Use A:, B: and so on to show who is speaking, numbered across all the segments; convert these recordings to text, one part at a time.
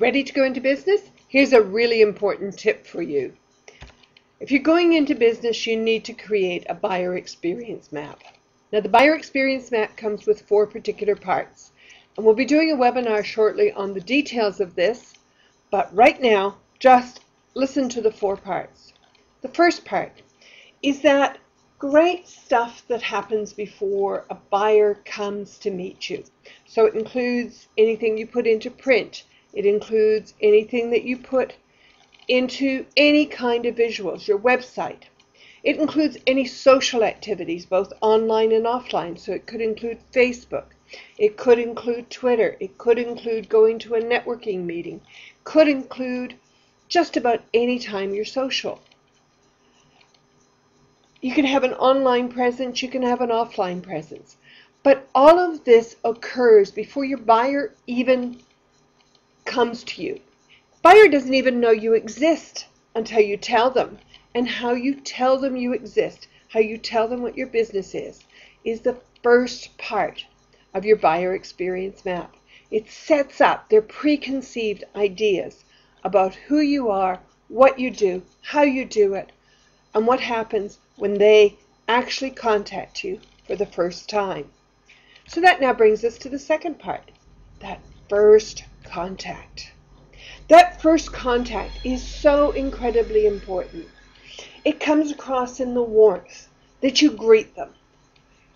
A: Ready to go into business? Here's a really important tip for you. If you're going into business, you need to create a buyer experience map. Now, the buyer experience map comes with 4 particular parts. And we'll be doing a webinar shortly on the details of this. But right now, just listen to the 4 parts. The first part is that great stuff that happens before a buyer comes to meet you. So it includes anything you put into print. It includes anything that you put into any kind of visuals, your website. It includes any social activities, both online and offline. So it could include Facebook. It could include Twitter. It could include going to a networking meeting. Could include just about any time you're social. You can have an online presence. You can have an offline presence. But all of this occurs before your buyer even comes to you. Buyer doesn't even know you exist until you tell them. And how you tell them you exist, how you tell them what your business is the first part of your buyer experience map. It sets up their preconceived ideas about who you are, what you do, how you do it, and what happens when they actually contact you for the first time. So that now brings us to the second part, that first contact. That first contact is so incredibly important. It comes across in the warmth that you greet them,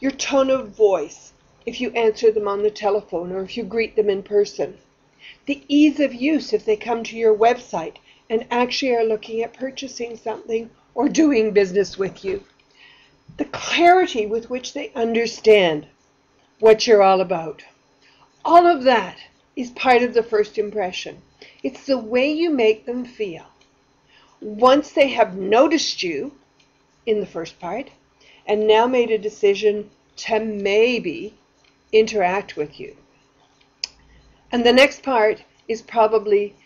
A: your tone of voice if you answer them on the telephone or if you greet them in person, the ease of use if they come to your website and actually are looking at purchasing something or doing business with you, the clarity with which they understand what you're all about. All of that is part of the first impression. It's the way you make them feel once they have noticed you in the first part and now made a decision to maybe interact with you. And the next part is probably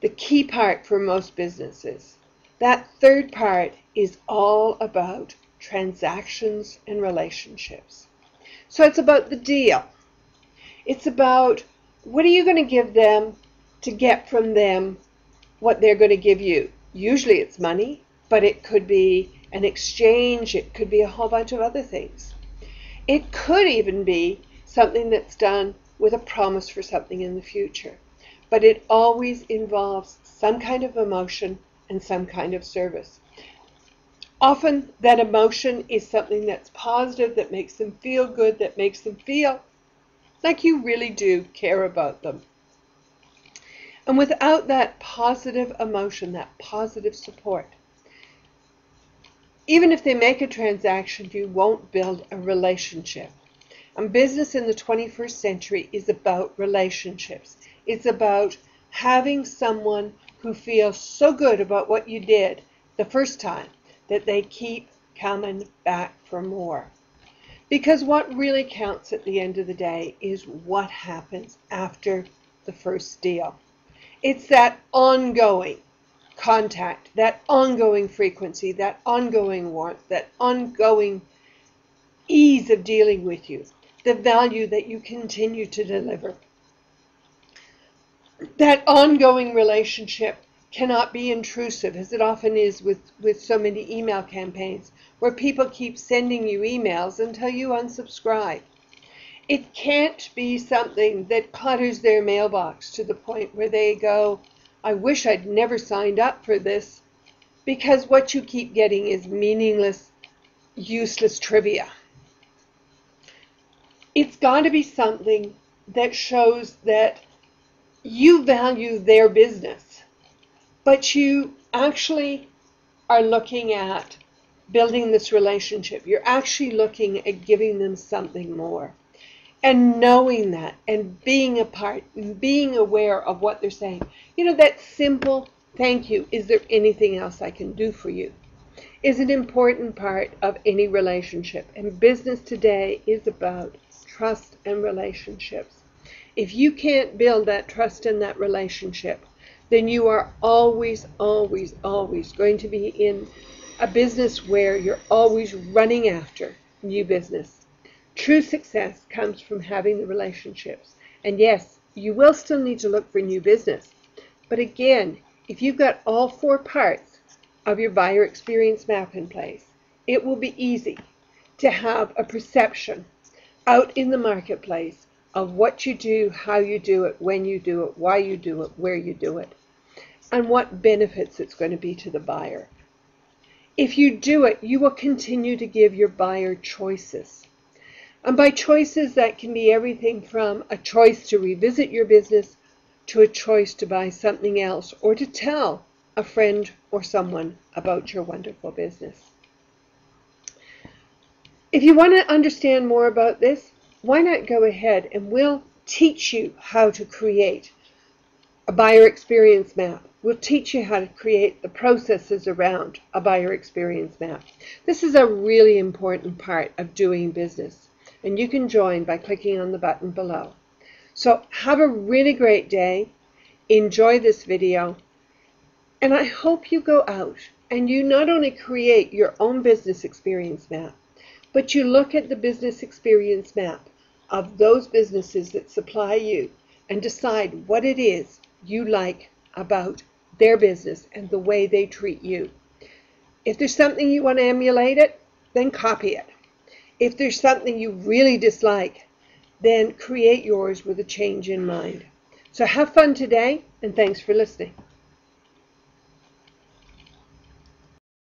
A: the key part for most businesses. That third part is all about transactions and relationships. So it's about the deal. It's about what are you going to give them to get from them what they're going to give you. Usually it's money, but it could be an exchange. It could be a whole bunch of other things. It could even be something that's done with a promise for something in the future. But it always involves some kind of emotion and some kind of service. Often that emotion is something that's positive, that makes them feel good, that makes them feel like you really do care about them. And without that positive emotion, that positive support, even if they make a transaction, you won't build a relationship. And business in the 21st century is about relationships. It's about having someone who feels so good about what you did the first time that they keep coming back for more. Because what really counts at the end of the day is what happens after the first deal. It's that ongoing contact, that ongoing frequency, that ongoing warmth, that ongoing ease of dealing with you, the value that you continue to deliver. That ongoing relationship cannot be intrusive, as it often is with so many email campaigns, where people keep sending you emails until you unsubscribe. It can't be something that clutters their mailbox to the point where they go, I wish I'd never signed up for this, because what you keep getting is meaningless, useless trivia. It's got to be something that shows that you value their business, but you actually are looking at building this relationship. You're actually looking at giving them something more. And knowing that and being a part and being aware of what they're saying. You know, that simple thank you, is there anything else I can do for you, is an important part of any relationship. And business today is about trust and relationships. If you can't build that trust and that relationship, then you are always, always, always going to be in a business where you're always running after new business. True success comes from having the relationships. And yes, you will still need to look for new business, But again, if you've got all 4 parts of your buyer experience map in place, it will be easy to have a perception out in the marketplace of what you do, how you do it, when you do it, why you do it, where you do it, and what benefits it's going to be to the buyer. If you do it, you will continue to give your buyer choices. And by choices, that can be everything from a choice to revisit your business to a choice to buy something else or to tell a friend or someone about your wonderful business. If you want to understand more about this, why not go ahead and we'll teach you how to create a buyer experience map. We'll teach you how to create the processes around a buyer experience map. This is a really important part of doing business, and you can join by clicking on the button below. So have a really great day. Enjoy this video, and I hope you go out and you not only create your own business experience map, but you look at the business experience map of those businesses that supply you and decide what it is you like about their business and the way they treat you. If there's something you want to emulate it, then copy it. If there's something you really dislike, then create yours with a change in mind. So have fun today, and thanks for listening.